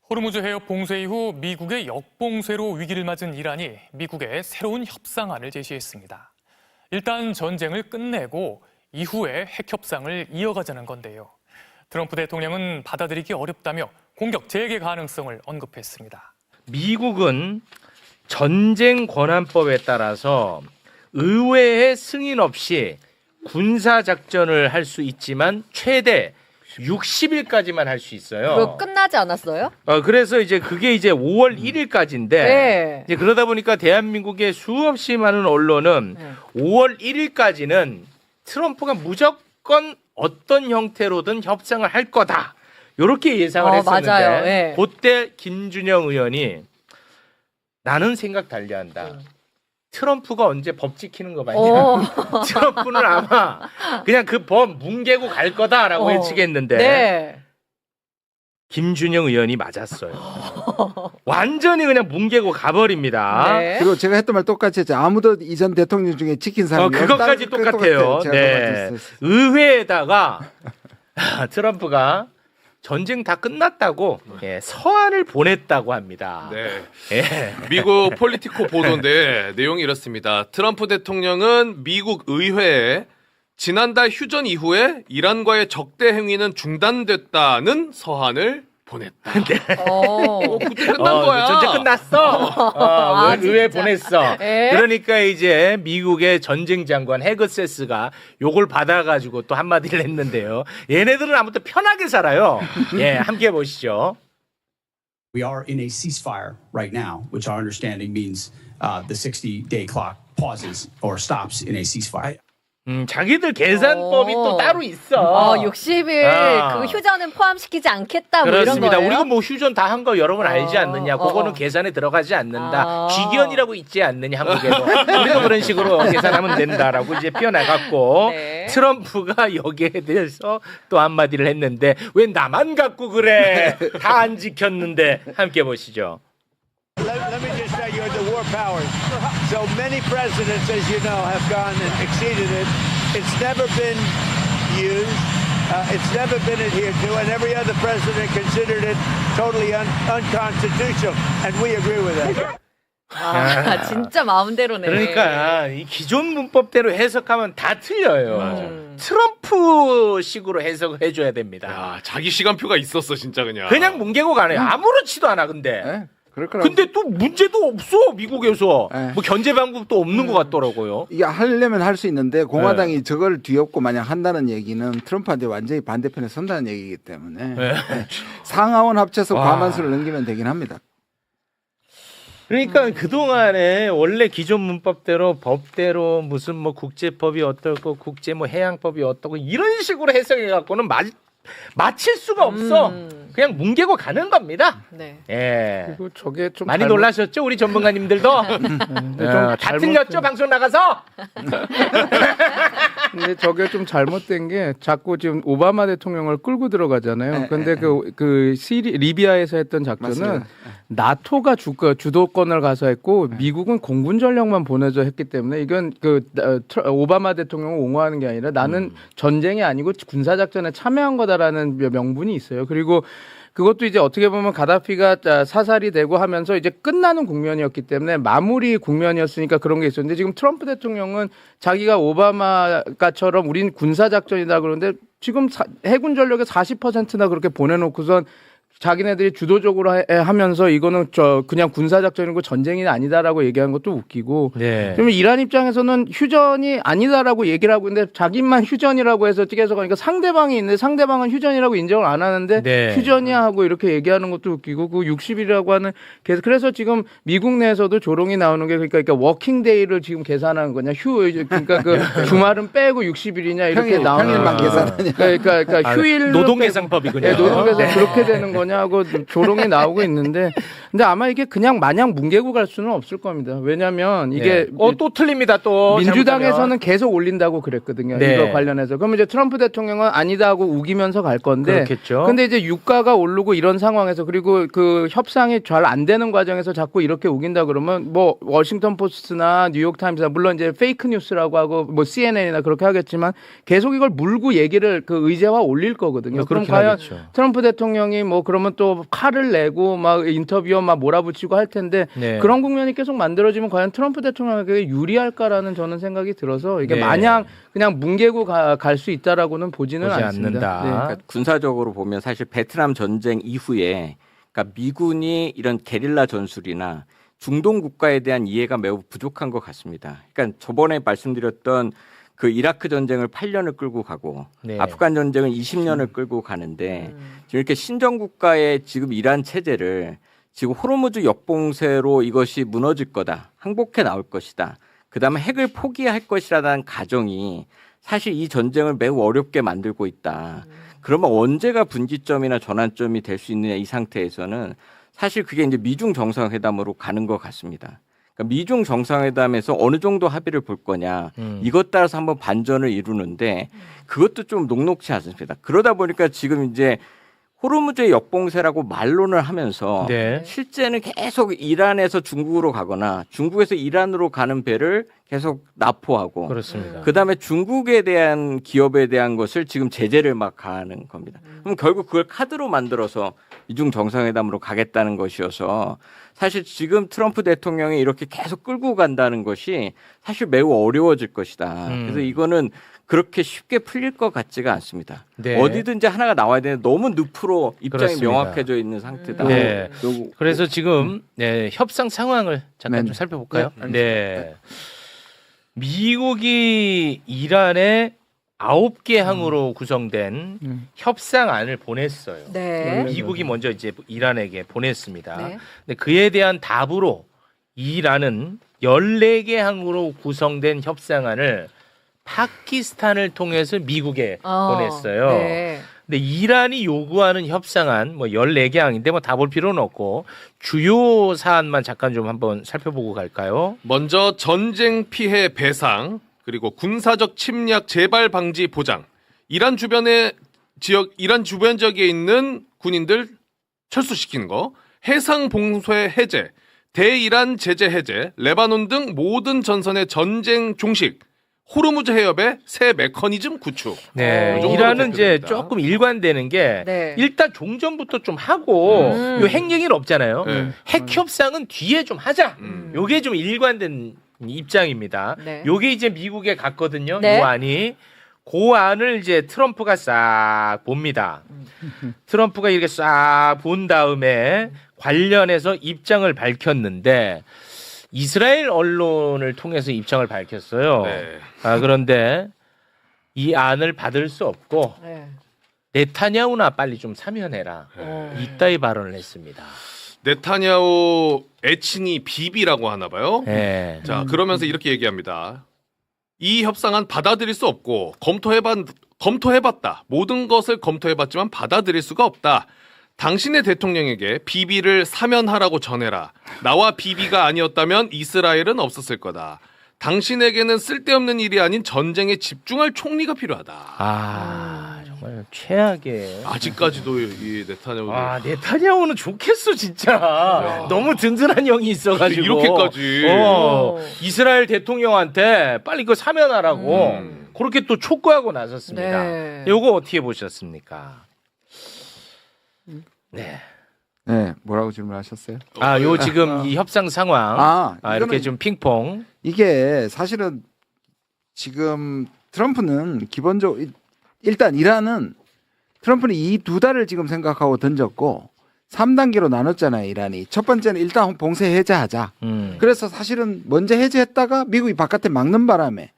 호르무즈 해협 봉쇄 이후 미국의 역봉쇄로 위기를 맞은 이란이 미국에 새로운 협상안을 제시했습니다. 일단 전쟁을 끝내고 이후에 핵 협상을 이어가자는 건데요. 트럼프 대통령은 받아들이기 어렵다며 공격 재개 가능성을 언급했습니다. 미국은 전쟁 권한법에 따라서 의회의 승인 없이 군사 작전을 할 수 있지만 최대 60일까지만 할 수 있어요. 그거 끝나지 않았어요? 그래서 이제 그게 이제 5월 1일까지인데 네. 이제 그러다 보니까 대한민국의 수없이 많은 언론은 5월 1일까지는 트럼프가 무조건 어떤 형태로든 협상을 할 거다. 이렇게 예상을 했었는데 맞아요. 네. 그때 김준영 의원이 나는 생각 달리한다. 트럼프가 언제 법 지키는 거 봤냐? 트럼프는 아마 그냥 그 법 뭉개고 갈 거다라고 예측했는데 네. 김준영 의원이 맞았어요. 완전히 그냥 뭉개고 가버립니다. 네. 그리고 제가 했던 말 똑같이 했죠. 아무도 이전 대통령 중에 지킨 사람이 그것까지 없다. 똑같아요. 제가 네. 똑같이 의회에다가 트럼프가 전쟁 다 끝났다고 서한을 보냈다고 합니다. 네. 예. 미국 폴리티코 보도인데 내용이 이렇습니다. 트럼프 대통령은 미국 의회에 지난달 휴전 이후에 이란과의 적대 행위는 중단됐다는 서한을 보냈다. 그때 끝난 거야. 전쟁 끝났어. 의회 보냈어. 에? 그러니까 이제 미국의 전쟁 장관 헤그세스가 요걸 받아가지고 또 한마디를 했는데요. 얘네들은 아무튼 편하게 살아요. 예, 함께 보시죠. We are in a ceasefire right now, which our understanding means the 60-day clock pauses or stops in a ceasefire. 자기들 계산법이 또 따로 있어. 60일 그 휴전은 포함시키지 않겠다 뭐 이런 그렇습니다. 거예요? 우리가 뭐 휴전 다 한 거 여러분 알지 않느냐. 그거는 계산에 들어가지 않는다. 귀견이라고 있지 않느냐 한국에도. 우리가 그런 식으로 계산하면 된다라고 이제 표현해갖고 네. 트럼프가 여기에 대해서 또 한마디를 했는데 왜 나만 갖고 그래. 다 안 지켰는데 함께 보시죠. Let me just say you're the war powers. So many presidents, as you know, have gone and exceeded it. It's never been used. It's never been adhered to, and every other president considered it totally unconstitutional, and we agree with that. 진짜 마음대로네. 그러니까 이 기존 문법대로 해석하면 다 틀려요. 트럼프식으로 해석을 해줘야 됩니다. 야, 자기 시간표가 있었어 진짜 그냥. 그냥 뭉개고 가네. 아무렇지도 않아 근데. 네, 그럴 거라고. 근데 또 문제도 없어 미국에서. 네. 뭐 견제 방법도 없는 것 같더라고요. 이게 하려면 할 수 있는데 공화당이 저걸 뒤엎고 만약 한다는 얘기는 트럼프한테 완전히 반대편에 선다는 얘기이기 때문에 네. 상하원 합쳐서 과반수를 넘기면 되긴 합니다. 그러니까 그동안에 원래 기존 문법대로 법대로 무슨 뭐 국제법이 어떻고 국제 뭐 해양법이 어떻고 이런 식으로 해석해 갖고는 맞힐 수가 없어. 그냥 뭉개고 가는 겁니다. 네. 예. 그리고 저게 좀 많이 놀라셨죠 우리 전문가님들도. 다 틀렸죠 방송 나가서. 근데 저게 좀 잘못된 게 자꾸 지금 오바마 대통령을 끌고 들어가잖아요. 근데 그 리비아에서 했던 작전은 맞습니다. 나토가 주도권을 가서 했고 미국은 공군 전력만 보내줘 했기 때문에 이건 오바마 대통령을 옹호하는 게 아니라 나는 전쟁이 아니고 군사 작전에 참여한 거다라는 명분이 있어요. 그리고 그것도 이제 어떻게 보면 가다피가 사살이 되고 하면서 이제 끝나는 국면이었기 때문에 마무리 국면이었으니까 그런 게 있었는데 지금 트럼프 대통령은 자기가 오바마가처럼 우린 군사작전이다 그러는데 지금 해군 전력의 40%나 그렇게 보내놓고선 자기네들이 주도적으로 하면서 이거는 그냥 군사작전이고 전쟁이 아니다라고 얘기하는 것도 웃기고. 네. 그러면 이란 입장에서는 휴전이 아니다라고 얘기를 하고 있는데 자기만 휴전이라고 해서 어떻게 해서 가니까 상대방이 있는데 상대방은 휴전이라고 인정을 안 하는데 네. 휴전이야 하고 이렇게 얘기하는 것도 웃기고 그 60일이라고 하는 그래서 지금 미국 내에서도 조롱이 나오는 게 그러니까 워킹데이를 지금 계산하는 거냐 그러니까 그 주말은 빼고 60일이냐 이렇게 나오는 평일만 계산하냐. 그러니까 휴일 노동계상법이군요. 노동계상 그렇게 되는 거냐고 조롱이 나오고 있는데 근데 아마 이게 그냥 마냥 뭉개고 갈 수는 없을 겁니다. 왜냐하면 이게 또 틀립니다. 또 민주당에서는 잘못하면. 계속 올린다고 그랬거든요. 네. 이거 관련해서. 그러면 이제 트럼프 대통령은 아니다 하고 우기면서 갈 건데. 그렇겠죠. 근데 이제 유가가 오르고 이런 상황에서 그리고 그 협상이 잘 안 되는 과정에서 자꾸 이렇게 우긴다 그러면 뭐 워싱턴 포스트나 뉴욕 타임스나 물론 이제 페이크 뉴스라고 하고 뭐 CNN이나 그렇게 하겠지만 계속 이걸 물고 얘기를 그 의제화 올릴 거거든요. 그럼 그렇긴 과연 하겠죠. 트럼프 대통령이 뭐 그러면 또 칼을 내고 막 인터뷰어 막 몰아붙이고 할 텐데 네. 그런 국면이 계속 만들어지면 과연 트럼프 대통령에게 유리할까라는 저는 생각이 들어서 이게 네. 마냥 그냥 뭉개고 갈 수 있다라고는 보지는 보지 않습니다. 않는다. 네. 그러니까 군사적으로 보면 사실 베트남 전쟁 이후에 그러니까 미군이 이런 게릴라 전술이나 중동 국가에 대한 이해가 매우 부족한 것 같습니다. 그러니까 저번에 말씀드렸던 그 이라크 전쟁을 8년을 끌고 가고 네. 아프간 전쟁을 20년을 끌고 가는데 지금 이렇게 신정 국가의 지금 이란 체제를 지금 호르무즈 역봉쇄로 이것이 무너질 거다. 항복해 나올 것이다. 그다음에 핵을 포기할 것이라는 가정이 사실 이 전쟁을 매우 어렵게 만들고 있다. 그러면 언제가 분기점이나 전환점이 될 수 있느냐 이 상태에서는 사실 그게 이제 미중 정상회담으로 가는 것 같습니다. 그러니까 미중 정상회담에서 어느 정도 합의를 볼 거냐 이것 따라서 한번 반전을 이루는데 그것도 좀 녹록치 않습니다. 그러다 보니까 지금 이제 호르무즈 역봉쇄라고 말론을 하면서 네. 실제는 계속 이란에서 중국으로 가거나 중국에서 이란으로 가는 배를 계속 납포하고 그렇습니다. 그다음에 중국에 대한 기업에 대한 것을 지금 제재를 막 가하는 겁니다. 그럼 결국 그걸 카드로 만들어서 미중 정상회담으로 가겠다는 것이어서 사실 지금 트럼프 대통령이 이렇게 계속 끌고 간다는 것이 사실 매우 어려워질 것이다. 그래서 이거는 그렇게 쉽게 풀릴 것 같지가 않습니다. 네. 어디든지 하나가 나와야 되는데 너무 늪으로 입장이 그렇습니다. 명확해져 있는 상태다. 네. 요거- 그래서 지금 네, 협상 상황을 잠깐 네. 좀 살펴볼까요? 네, 네. 미국이 이란에 9개 항으로 구성된 협상안을 보냈어요. 네. 미국이 먼저 이제 이란에게 보냈습니다. 네. 근데 그에 대한 답으로 이란은 14개 항으로 구성된 협상안을 파키스탄을 통해서 미국에 보냈어요. 네. 근데 이란이 요구하는 협상안 뭐 14개 항인데 뭐 다 볼 필요는 없고 주요 사안만 잠깐 좀 한번 살펴보고 갈까요? 먼저 전쟁 피해 배상, 그리고 군사적 침략 재발 방지 보장, 이란 주변 지역에 있는 군인들 철수시키는 거, 해상 봉쇄 해제, 대이란 제재 해제, 레바논 등 모든 전선의 전쟁 종식, 호르무즈 해협의 새 메커니즘 구축. 네, 이 정도로 이란은 이제 대표됩니다. 조금 일관되는 게 네. 일단 종전부터 좀 하고 요 핵 얘기는 없잖아요. 네. 핵 협상은 뒤에 좀 하자. 음. 요게 좀 일관된 입장입니다. 네. 요게 이제 미국에 갔거든요. 네. 요 안이 그 안을 이제 트럼프가 싹 봅니다. 트럼프가 이렇게 싹 본 다음에 관련해서 입장을 밝혔는데 이스라엘 언론을 통해서 입장을 밝혔어요. 네. 그런데 이 안을 받을 수 없고 네. 네타냐후나 빨리 좀 사면해라. 이따위 발언을 했습니다. 네타냐후 애칭이 비비라고 하나 봐요. 네. 자, 그러면서 이렇게 얘기합니다. 이 협상안 받아들일 수 없고 검토해봤다. 모든 것을 검토해봤지만 받아들일 수가 없다. 당신의 대통령에게 비비를 사면하라고 전해라. 나와 비비가 아니었다면 이스라엘은 없었을 거다. 당신에게는 쓸데없는 일이 아닌 전쟁에 집중할 총리가 필요하다. 정말 최악의. 아직까지도 이 네타냐후 네타냐후는 좋겠어 진짜. 너무 든든한 형이 있어가지고 이렇게까지. 이스라엘 대통령한테 빨리 그거 사면하라고 그렇게 또 촉구하고 나섰습니다. 네. 요거 어떻게 보셨습니까? 네. 네, 뭐라고 질문하셨어요? 요 지금 이 협상 상황 이렇게 이거는 좀 핑퐁. 이게 사실은 지금 트럼프는 기본적으로 일단 이란은 트럼프는 이 두 달을 지금 생각하고 던졌고 3단계로 나눴잖아요. 이란이. 첫 번째는 일단 봉쇄 해제하자. 그래서 사실은 먼저 해제했다가 미국이 바깥에 막는 바람에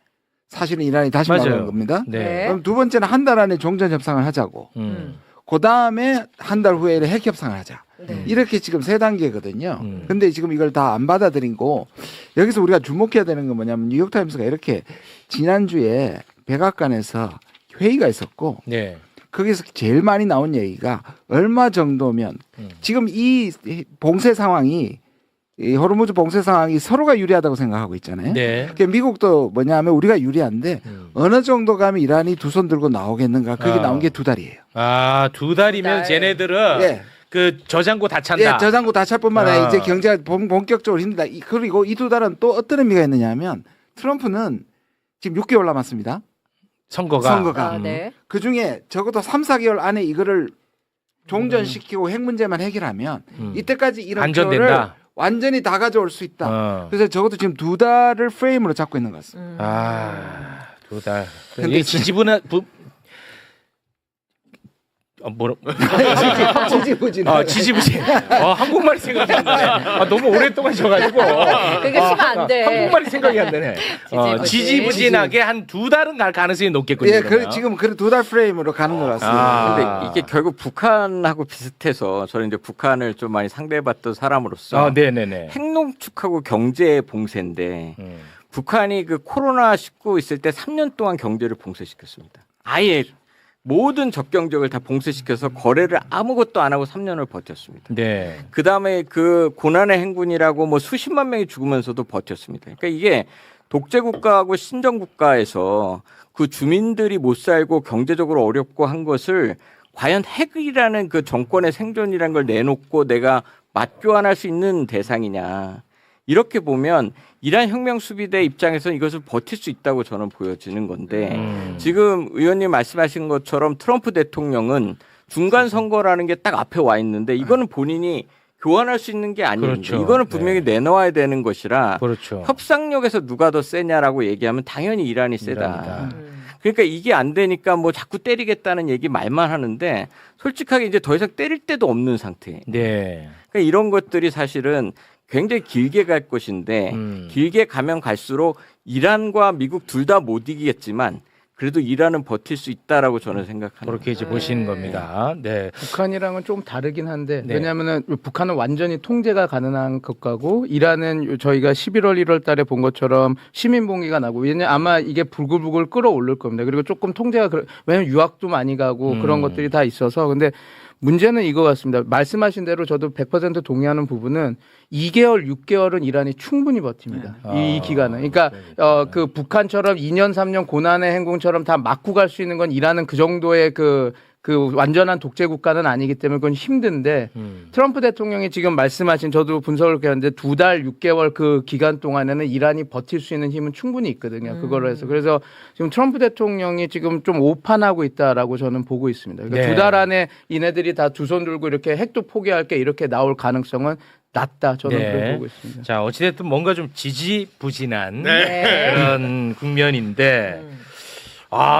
사실은 이란이 다시 맞아요. 막은 겁니다. 네. 그럼 두 번째는 한 달 안에 종전 협상을 하자고. 그 다음에 한 달 후에 핵 협상을 하자. 네. 이렇게 지금 세 단계거든요. 근데 지금 이걸 다 안 받아들이고 여기서 우리가 주목해야 되는 건 뭐냐면 뉴욕타임스가 이렇게 지난주에 백악관에서 회의가 있었고 네. 거기서 제일 많이 나온 얘기가 얼마 정도면 지금 이 봉쇄 상황이 이 호르무즈 봉쇄 상황이 서로가 유리하다고 생각하고 있잖아요. 네. 그러니까 미국도 뭐냐면 우리가 유리한데 어느 정도 가면 이란이 두 손 들고 나오겠는가? 그게 나온 게 2달이에요. 아, 2달이면 쟤네들은 예. 그 저장고 다 찬다. 예, 저장고 다 찰뿐만 아니라 아. 이제 경제가 본격적으로 힘들다. 그리고 이 2달은 또 어떤 의미가 있느냐면 트럼프는 지금 6개월 남았습니다. 선거가. 아, 네. 그 중에 적어도 3, 4개월 안에 이거를 종전시키고 핵 문제만 해결하면 이때까지 이런 표를 안전된다. 완전히 다 가져올 수 있다. 그래서 적어도 지금 2달을 프레임으로 잡고 있는 것 같습니다. 아, 2달. 근데 근데 지지분은 뭐라? 지지부진. 한국말이 생각이 안 나네. 너무 오랫동안 져가지고. 그게 쉬면 안 돼. 한국말이 생각이 안 나네. 지지부진. 지지부진하게 한 2달은 갈 가능성이 높겠군요. 예, 그러면. 지금 2달 프레임으로 가는 것 같습니다. 근데 이게 결국 북한하고 비슷해서 저는 이제 북한을 좀 많이 상대해봤던 사람으로서 네네네. 핵농축하고 경제 봉쇄인데 북한이 그 코로나19 있을 때 3년 동안 경제를 봉쇄시켰습니다. 아예 모든 적경적을 다 봉쇄시켜서 거래를 아무것도 안 하고 3년을 버텼습니다. 네. 그 다음에 그 고난의 행군이라고 뭐 수십만 명이 죽으면서도 버텼습니다. 그러니까 이게 독재국가하고 신정국가에서 그 주민들이 못 살고 경제적으로 어렵고 한 것을 과연 핵이라는 그 정권의 생존이라는 걸 내놓고 내가 맞교환할 수 있는 대상이냐. 이렇게 보면 이란 혁명 수비대 입장에서는 이것을 버틸 수 있다고 저는 보여지는 건데 지금 의원님 말씀하신 것처럼 트럼프 대통령은 중간 선거라는 게 딱 앞에 와 있는데 이거는 본인이 교환할 수 있는 게 아닙니다. 그렇죠. 이거는 분명히 내놓아야 되는 것이라 그렇죠. 협상력에서 누가 더 세냐라고 얘기하면 당연히 이란이 세다. 이란이다. 그러니까 이게 안 되니까 뭐 자꾸 때리겠다는 얘기 말만 하는데 솔직하게 이제 더 이상 때릴 데도 없는 상태. 네. 그러니까 이런 것들이 사실은 굉장히 길게 갈 것인데 길게 가면 갈수록 이란과 미국 둘 다 못 이기겠지만 그래도 이란은 버틸 수 있다라고 저는 생각합니다. 그렇게 이제 보시는 겁니다. 네. 북한이랑은 좀 다르긴 한데 네. 왜냐하면은 북한은 완전히 통제가 가능한 것가고 이란은 저희가 11월 1월 달에 본 것처럼 시민 봉기가 나고 왜냐 아마 이게 불글불글 끌어올릴 겁니다. 그리고 조금 통제가 왜냐면 유학도 많이 가고 그런 것들이 다 있어서 근데 문제는 이거 같습니다. 말씀하신 대로 저도 100% 동의하는 부분은 2개월, 6개월은 이란이 충분히 버팁니다. 이 기간은. 그러니까 그 북한처럼 2년, 3년 고난의 행군처럼 다 맞고 갈 수 있는 건 이란은 그 정도의 그 완전한 독재 국가는 아니기 때문에 그건 힘든데 트럼프 대통령이 지금 말씀하신 저도 분석을 이렇게 하는데 2달 6개월 그 기간 동안에는 이란이 버틸 수 있는 힘은 충분히 있거든요. 그거로 해서 그래서 지금 트럼프 대통령이 지금 좀 오판하고 있다라고 저는 보고 있습니다. 그러니까 네. 2달 안에 이네들이 다 두 손 들고 이렇게 핵도 포기할 게 이렇게 나올 가능성은 낮다. 저는 네. 그렇게 보고 있습니다. 자, 어찌됐든 뭔가 좀 지지부진한 네. 그런 국면인데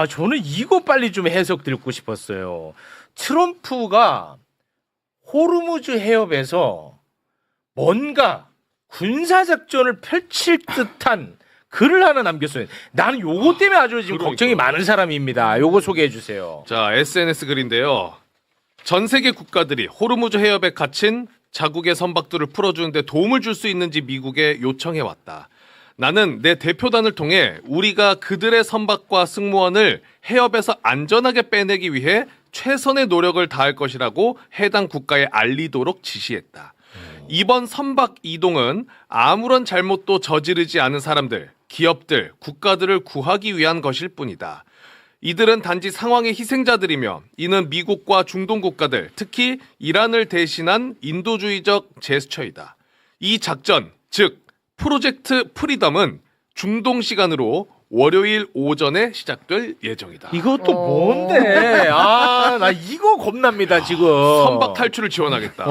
저는 이거 빨리 좀 해석 듣고 싶었어요. 트럼프가 호르무즈 해협에서 뭔가 군사작전을 펼칠 듯한 글을 하나 남겼어요. 나는 요거 때문에 아주 지금 걱정이 많은 사람입니다. 요거 소개해 주세요. 자, SNS 글인데요. 전 세계 국가들이 호르무즈 해협에 갇힌 자국의 선박들을 풀어주는데 도움을 줄 수 있는지 미국에 요청해왔다. 나는 내 대표단을 통해 우리가 그들의 선박과 승무원을 해협에서 안전하게 빼내기 위해 최선의 노력을 다할 것이라고 해당 국가에 알리도록 지시했다. 이번 선박 이동은 아무런 잘못도 저지르지 않은 사람들, 기업들, 국가들을 구하기 위한 것일 뿐이다. 이들은 단지 상황의 희생자들이며 이는 미국과 중동 국가들, 특히 이란을 대신한 인도주의적 제스처이다. 이 작전, 즉 프로젝트 프리덤은 중동 시간으로 월요일 오전에 시작될 예정이다. 이것도 뭔데? 나 이거 겁납니다, 지금. 선박 탈출을 지원하겠다.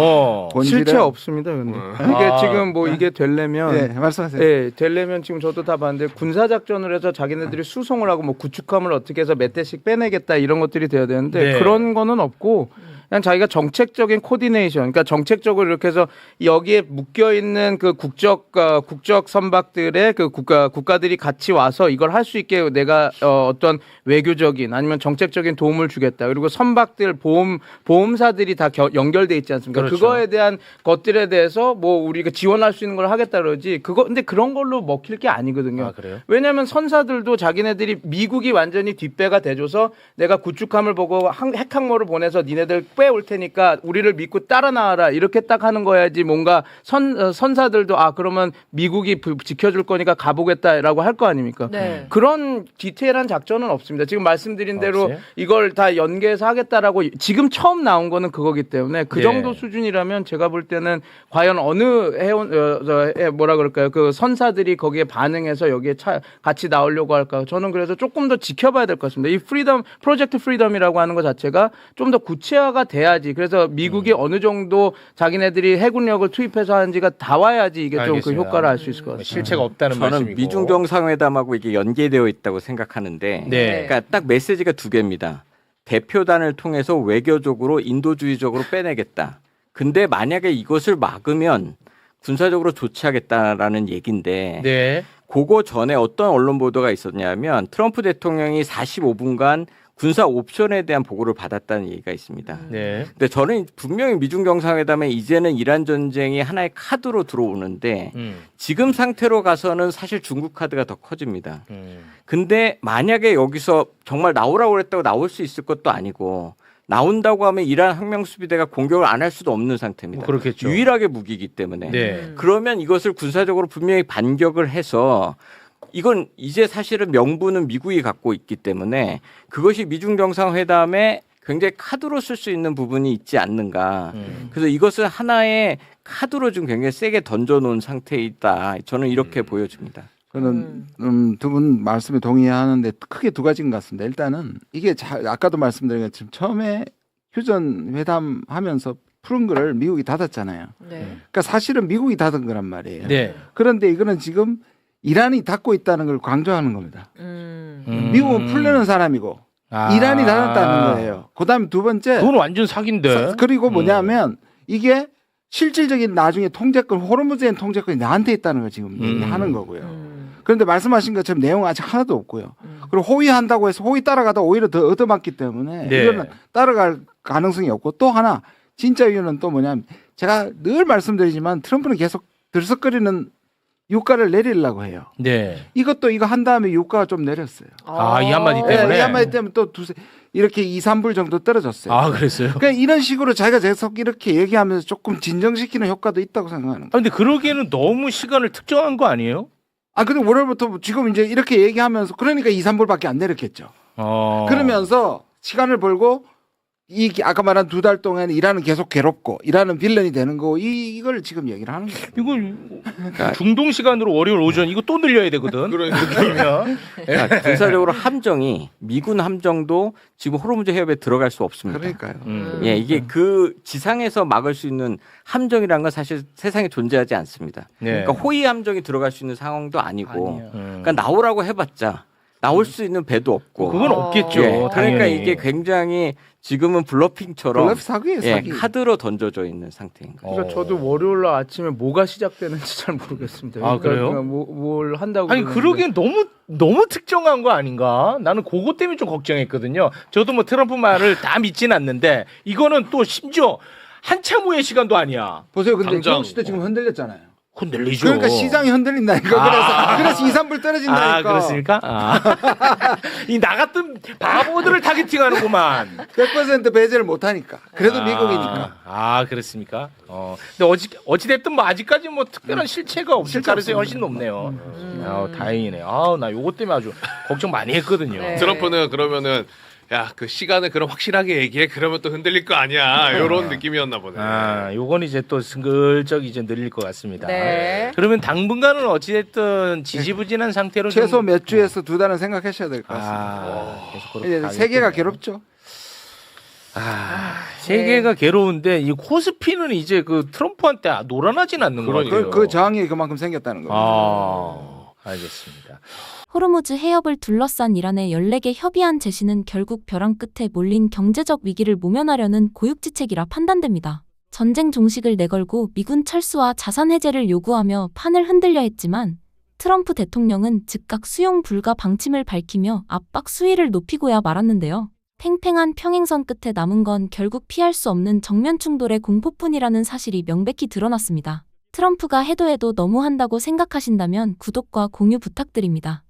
실체 없습니다. 근데 이게 지금 뭐 이게 되려면 네, 말씀하세요. 네, 되려면 지금 저도 다 봤는데 군사작전을 해서 자기네들이 수송을 하고 뭐 구축함을 어떻게 해서 몇 대씩 빼내겠다 이런 것들이 돼야 되는데 네. 그런 거는 없고 그냥 자기가 정책적인 코디네이션, 그러니까 정책적으로 이렇게 해서 여기에 묶여 있는 그 국적 선박들의 그 국가들이 같이 와서 이걸 할 수 있게 내가 어떤 외교적인 아니면 정책적인 도움을 주겠다. 그리고 선박들 보험사들이 다 연결돼 있지 않습니까? 그렇죠. 그거에 대한 것들에 대해서 뭐 우리가 지원할 수 있는 걸 하겠다 그러지. 근데 그런 걸로 먹힐 게 아니거든요. 아, 그래요? 왜냐하면 선사들도 자기네들이 미국이 완전히 뒷배가 돼줘서 내가 구축함을 보고 핵항모를 보내서 니네들 빼올 테니까 우리를 믿고 따라 나와라 이렇게 딱 하는 거야지. 뭔가 선사들도 그러면 미국이 지켜줄 거니까 가보겠다라고 할 거 아닙니까? 네. 그런 디테일한 작전은 없습니다. 지금 말씀드린 대로 없어요? 이걸 다 연계해서 하겠다라고 지금 처음 나온 거는 그거기 때문에 그 네. 정도 수준이라면 제가 볼 때는 과연 어느 뭐라 그럴까요? 그 선사들이 거기에 반응해서 여기에 같이 나오려고 할까? 저는 그래서 조금 더 지켜봐야 될 것 같습니다. 이 프로젝트 프리덤이라고 하는 것 자체가 좀 더 구체화가 돼야지. 그래서 미국이 어느 정도 자기네들이 해군력을 투입해서 하는지가 다 와야지 이게 좀 그 알겠습니다. 효과를 알 수 있을 것 같습니다. 실체가 없다는 저는 말씀이고. 미중 정상회담하고 이게 연계되어 있다고 생각하는데, 네. 그러니까 딱 메시지가 두 개입니다. 대표단을 통해서 외교적으로 인도주의적으로 빼내겠다. 근데 만약에 이것을 막으면 군사적으로 조치하겠다라는 얘기인데, 네. 그거 전에 어떤 언론 보도가 있었냐면 트럼프 대통령이 45분간 군사 옵션에 대한 보고를 받았다는 얘기가 있습니다. 네. 근데 저는 분명히 미중 정상회담에 이제는 이란 전쟁이 하나의 카드로 들어오는데 지금 상태로 가서는 사실 중국 카드가 더 커집니다. 근데 만약에 여기서 정말 나오라고 그랬다고 나올 수 있을 것도 아니고 나온다고 하면 이란 혁명수비대가 공격을 안 할 수도 없는 상태입니다. 뭐 그렇겠죠. 유일하게 무기이기 때문에. 네. 그러면 이것을 군사적으로 분명히 반격을 해서 이건 이제 사실은 명분은 미국이 갖고 있기 때문에 그것이 미중 정상회담에 굉장히 카드로 쓸 수 있는 부분이 있지 않는가. 그래서 이것을 하나의 카드로 좀 굉장히 세게 던져놓은 상태이다. 저는 이렇게 보여집니다. 저는 두 분 말씀에 동의하는데 크게 두 가지인 것 같습니다. 일단은 이게 아까도 말씀드린 것처럼 처음에 휴전 회담 하면서 푸른 거를 미국이 닫았잖아요. 네. 그러니까 사실은 미국이 닫은 거란 말이에요. 네. 그런데 이거는 지금 이란이 닫고 있다는 걸 강조하는 겁니다. 미국은 풀려는 사람이고 이란이 닫았다는 거예요. 그다음에 두 번째 그건 완전 사기인데. 그리고 뭐냐면 이게 실질적인 나중에 통제권 호르무즈의 통제권이 나한테 있다는 걸 지금 얘기하는 거고요. 그런데 말씀하신 것처럼 내용은 아직 하나도 없고요. 그리고 호위한다고 해서 호위 따라가다 오히려 더 얻어맞기 때문에 네. 이거는 따라갈 가능성이 없고 또 하나 진짜 이유는 또 뭐냐면 제가 늘 말씀드리지만 트럼프는 계속 들썩거리는 유가를 내리려고 해요. 네. 이거 한 다음에 유가가 좀 내렸어요. 이 한마디 때문에. 이 한마디 때문에 또 이렇게 2, 3불 정도 떨어졌어요. 그랬어요? 그러니까 이런 식으로 자기가 계속 이렇게 얘기하면서 조금 진정시키는 효과도 있다고 생각하는 거예요. 근데 그러기에는 너무 시간을 특정한 거 아니에요? 근데 월요일부터 지금 이제 이렇게 얘기하면서 그러니까 2, 3불밖에 안 내렸겠죠. 그러면서 시간을 벌고 아까 말한 2달 동안 이란은 계속 괴롭고 이란은 빌런이 되는 거 이걸 지금 얘기를 하는 거예요. 이거 중동 시간으로 월요일 오전 이거 또 늘려야 되거든. 그러면 그러니까 군사적으로 함정이 미군 함정도 지금 호르무즈 해협에 들어갈 수 없습니다. 그러니까요. 예, 이게 그 지상에서 막을 수 있는 함정이라는 건 사실 세상에 존재하지 않습니다. 네. 그러니까 호위 함정이 들어갈 수 있는 상황도 아니고, 아니에요. 그러니까 나오라고 해봤자 나올 수 있는 배도 없고. 그건 없겠죠. 예, 그러니까 당연히. 이게 굉장히 지금은 블러핑처럼 블러프 사기예요, 사기. 카드로 던져져 있는 상태인 거예요. 그러니까 저도 월요일 날 아침에 뭐가 시작되는지 잘 모르겠습니다. 그래요? 그러니까 뭘 한다고 아니 그러는데. 그러기엔 너무 특정한 거 아닌가? 나는 그것 때문에 좀 걱정했거든요. 저도 뭐 트럼프 말을 다 믿진 않는데 이거는 또 심지어 한참 후의 시간도 아니야. 보세요. 근데 당장 조국 씨도 지금 흔들렸잖아요. 흔들리죠. 그러니까 시장이 흔들린다니까. 그래서 2, 3불 떨어진다니까. 그렇습니까? 이 나 같은 바보들을 타겟팅하는구만. 100% 배제를 못하니까. 그래도 미국이니까. 그렇습니까? 근데 어찌됐든 뭐 아직까지 뭐 특별한 실체가 없을 가능성이 훨씬 높네요. 다행이네요. 나 요것 때문에 아주 걱정 많이 했거든요. 네. 트럼프는 그러면은 야, 그 시간을 그럼 확실하게 얘기해. 그러면 또 흔들릴 거 아니야. 이런 느낌이었나 보네. 요건 이제 또 승글적 이제 늘릴 것 같습니다. 네. 그러면 당분간은 어찌됐든 지지부진한 상태로 최소 좀- 몇 주에서 2달은 생각하셔야 될 것 같습니다. 계속 그렇게 이제 가겠군요. 세계가 괴롭죠. 세계가 괴로운데 이 코스피는 이제 그 트럼프한테 놀아나진 않는 거 같아요. 그 저항이 그만큼 생겼다는 거예요. 알겠습니다. 호르무즈 해협을 둘러싼 이란의 14개 협의안 제시는 결국 벼랑 끝에 몰린 경제적 위기를 모면하려는 고육지책이라 판단됩니다. 전쟁 종식을 내걸고 미군 철수와 자산 해제를 요구하며 판을 흔들려 했지만 트럼프 대통령은 즉각 수용 불가 방침을 밝히며 압박 수위를 높이고야 말았는데요. 팽팽한 평행선 끝에 남은 건 결국 피할 수 없는 정면 충돌의 공포뿐이라는 사실이 명백히 드러났습니다. 트럼프가 해도 너무한다고 생각하신다면 구독과 공유 부탁드립니다.